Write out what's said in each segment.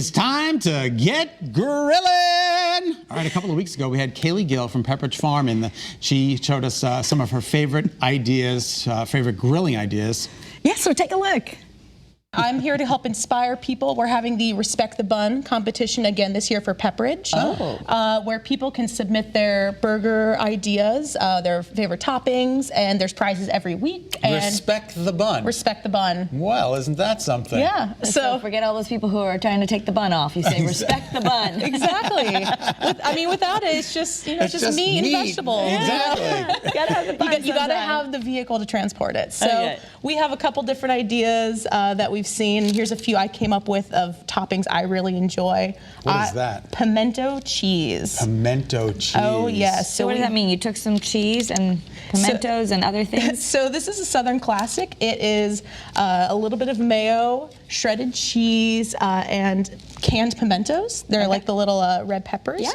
It's time to get grilling. All right, a couple of weeks ago, we had Kaylee Gil from Pepperidge Farm, and she showed us some of her favorite ideas, favorite grilling ideas. Yeah, so take a look. I'm here to help inspire people. We're having the Respect the Bun competition again this year for Pepperidge, where people can submit their burger ideas, their favorite toppings, and there's prizes every week. And Respect the bun. Respect the bun. Well, isn't that something? Yeah. So forget all those people who are trying to take the bun off. You say respect the bun. Exactly. I mean, without it, it's just just meat and vegetables. Exactly. You gotta have the bun. You gotta have the vehicle to transport it. So we have a couple different ideas that we've seen. Here's a few I came up with of toppings I really enjoy. What is that? Pimento cheese. Pimento cheese. Oh yes. So what does that mean? You took some cheese and pimentos and other things? So this is a Southern classic. It is a little bit of mayo, shredded cheese, and canned pimentos. They're like the little red peppers. Yeah.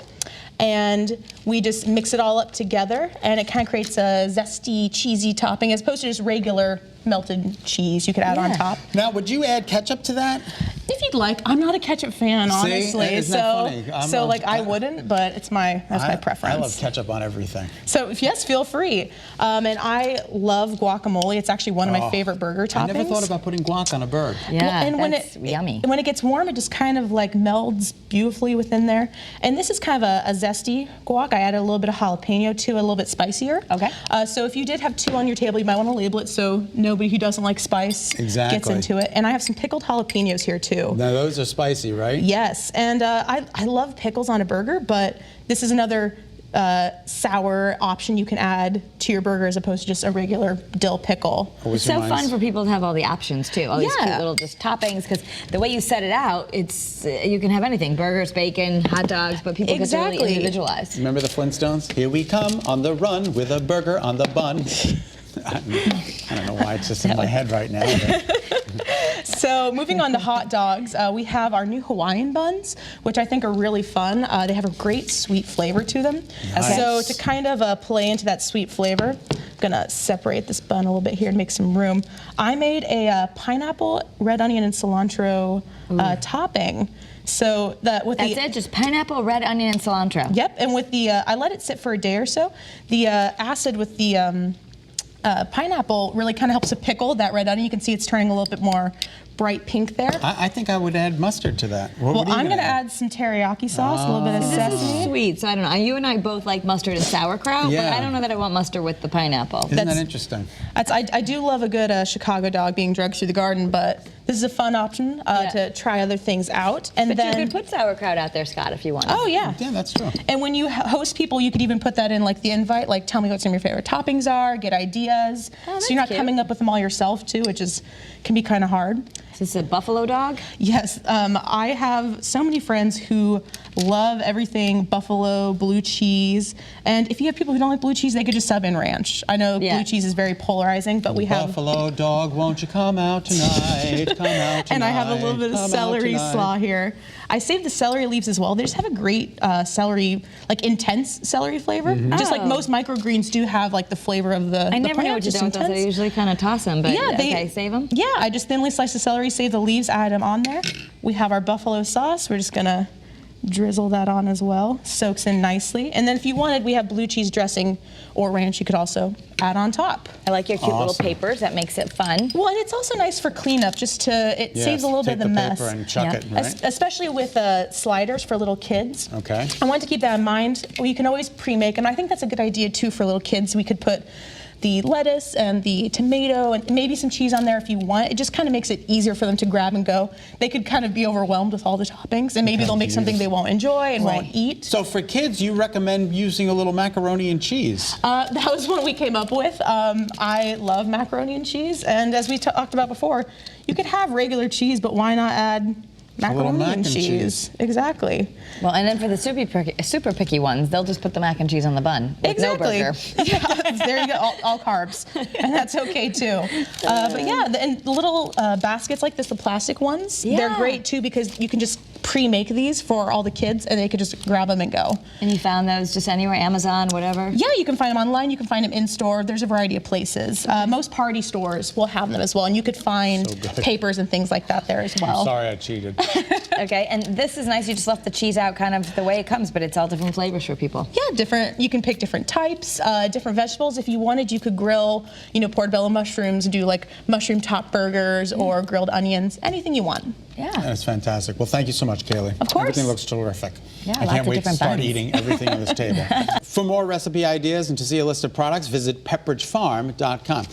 And we just mix it all up together, and it kind of creates a zesty, cheesy topping as opposed to just regular melted cheese you could add on top. Now, would you add ketchup to that? If you'd like. I'm not a ketchup fan, honestly. Isn't that funny? I wouldn't, but that's my preference. I love ketchup on everything. So yes, feel free. And I love guacamole. It's actually one of my favorite burger toppings. I never thought about putting guac on a burger. Yeah, and that's yummy. When it gets warm, it just kind of like melds beautifully within there. And this is kind of a zesty guac. I added a little bit of jalapeno to it, a little bit spicier. Okay. So if you did have two on your table, you might want to label it so nobody who doesn't like spice gets into it. And I have some pickled jalapenos here too. Now those are spicy, right? Yes, and I love pickles on a burger, but this is another sour option you can add to your burger as opposed to just a regular dill pickle. It's so fun for people to have all the options too, all these cute little just toppings, because the way you set it out, it's you can have anything, burgers, bacon, hot dogs, but people get to really individualize. Remember the Flintstones? Here we come on the run with a burger on the bun. I don't know why it's just in my head right now. So moving on to hot dogs, we have our new Hawaiian buns, which I think are really fun. They have a great sweet flavor to them. Nice. So to kind of play into that sweet flavor, I'm gonna separate this bun a little bit here to make some room. I made a pineapple, red onion, and cilantro topping. So that's it, just pineapple, red onion, and cilantro. Yep, and with the I let it sit for a day or so. The acid with the pineapple really kind of helps to pickle that red onion. You can see it's turning a little bit more bright pink there. I think I would add mustard to that. Well, I'm going to add some teriyaki sauce, a little bit of sesame. This is sweet, so I don't know. You and I both like mustard and sauerkraut, but I don't know that I want mustard with the pineapple. Isn't that interesting? I do love a good Chicago dog being drugged through the garden, but this is a fun option to try other things out. And but then you could put sauerkraut out there, Scott, if you want. Oh, yeah. Yeah, that's true. And when you host people, you could even put that in like the invite, like tell me what some of your favorite toppings are, get ideas. So you're not coming up with them all yourself, too, which can be kind of hard. Is this a buffalo dog? Yes, I have so many friends who love everything buffalo, blue cheese, and if you have people who don't like blue cheese, they could just sub in ranch. I know blue cheese is very polarizing, but we have Buffalo dog, won't you come out tonight? Come out tonight. And I have a little bit of celery slaw here. I saved the celery leaves as well. They just have a great celery, like intense celery flavor. Just like most microgreens do have like the flavor of the I never know what to do with those. I usually kind of toss them, but okay, save them? Yeah, I just thinly slice the celery, save the leaves, add them on there. We have our buffalo sauce. We're just gonna drizzle that on as well. Soaks in nicely. And then if you wanted, we have blue cheese dressing or ranch you could also add on top. I like your cute little papers. That makes it fun. Well, and it's also nice for cleanup, just it saves a little bit of the mess. Paper and chuck it, right? Especially with sliders for little kids. Okay. I wanted to keep that in mind. Well, you can always pre-make, and I think that's a good idea too for little kids. We could put the lettuce and the tomato and maybe some cheese on there if you want. It just kind of makes it easier for them to grab and go. They could kind of be overwhelmed with all the toppings, and maybe they'll make something they won't enjoy and won't eat. So for kids, you recommend using a little macaroni and cheese. That was what we came up with. I love macaroni and cheese, and as we talked about before, you could have regular cheese, but why not add macaroni and cheese. Exactly. Well, and then for the super picky ones, they'll just put the mac and cheese on the bun with no burger. Yeah, there you go, all carbs, and that's okay too. But yeah, and little baskets like this, the plastic ones, they're great too because you can just pre-make these for all the kids, and they could just grab them and go. And you found those just anywhere, Amazon, whatever? Yeah, you can find them online. You can find them in store. There's a variety of places. Most party stores will have them as well, and you could find papers and things like that there as well. I'm sorry I cheated. Okay, and this is nice. You just left the cheese out kind of the way it comes, but it's all different flavors for people. Yeah, different. You can pick different types, different vegetables. If you wanted, you could grill, portobello mushrooms and do like mushroom top burgers or grilled onions, anything you want. Yeah. That's fantastic. Well, thank you so much, Kaylee. Of course. Everything looks terrific. Yeah, I can't wait to start buns. eating everything on this table. For more recipe ideas and to see a list of products, visit pepperidgefarm.com.